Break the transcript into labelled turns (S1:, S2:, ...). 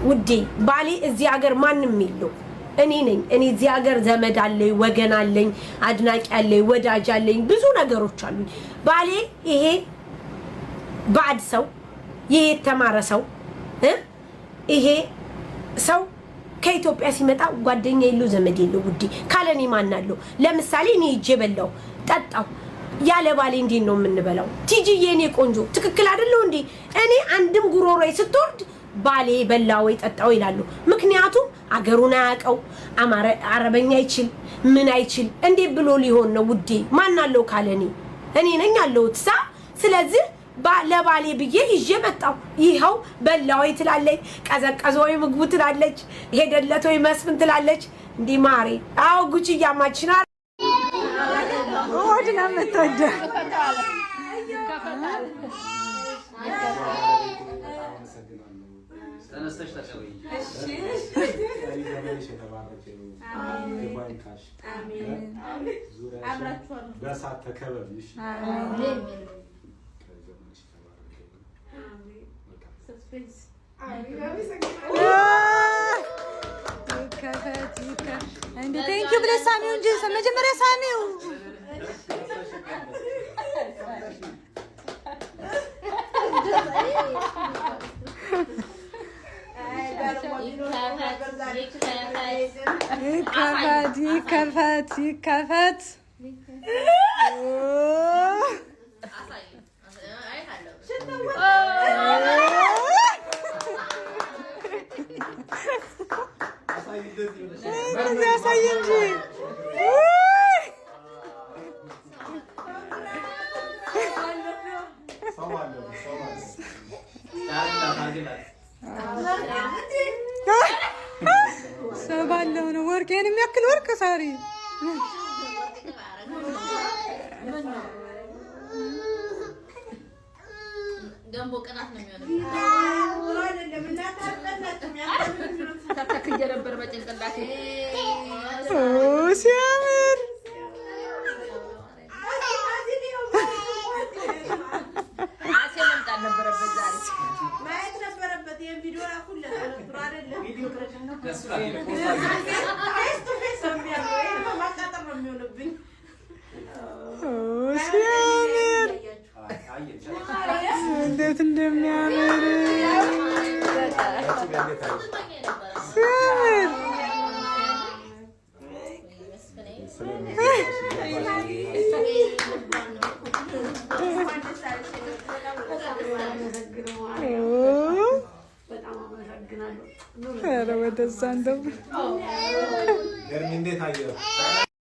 S1: ውዴ ባሌ እዚህ ሀገር ማንንም የለው እኔ ነኝ እኔ እዚህ ሀገር ዘመድ አለኝ ወገን አለኝ አድናቂ አለኝ ወዳጅ አለኝ ብዙ ነገሮች አሉኝ ባሌ ይሄ ባድ ሰው ይሄ ተማረ ሰው ይሄ ሰው ከኢትዮጵያ ሲመጣ ጓደኛ የለው ዘመድ የለው ውዴ ካለኔ ማን አለው ለምሳሌ እኔ እጄ በላው ጠጣው ያለ ባሌ እንዴት ነው የምንበላው ቲጂዬ እኔ ቆንጆ ትክክል አይደለው እንዴ እኔ አንድም ጉሮሮዬ ስትወርድ ባሌ በላው ይጠጣው ይላሉ ምክንያቱም አገሩን አያቀው አረበኛ አይችል ምን አይችል እንዴ ብሎ ሊሆን ነው ውዴ ማን አለው ካለኔ እኔ ነኝ አለውት ስለዚህ ለባሌ ብዬ ይዤ መጣው ይሄው በላው ትላለች ቀዘቀዘው ምግቡ ትላለች ሄደለት ወይ መስፍን ትላለች እንዲ ማሪ አው ጉቺ ያማችና ወድና መተደ
S2: ተነስተሽ ተቀበይ እሺ አሜን አብራችኋል በሳት ተከበብሽ አሜን ሰስፔንስ እንዴ ቴንክ ዩ ብለሽ ሳሚው እንጂ መጀመሪያ ሳሚው ይከፈት ያሳይ እንጂ ሰባለው ነው ወርቄን የሚያክል ወርቅ ሳሪ ገንቦ ቀናት ነው የሚሆነው አይደለም እና ታተከየ ነበር በጭንቅላቴ ሲያምር ነበረበት ዛሬ ማየት ነበረበት ይሄን ቪዲዮ አኩለ ጥሩ አይደለም ቪዲዮ ክረሽን ነው ፌስ ቱ ፌስ ነው ማጣጣም ነው የሚሆንብኝ ሲያምር እንዴት እንደሚያምር ኧረ ወደዛ እንደው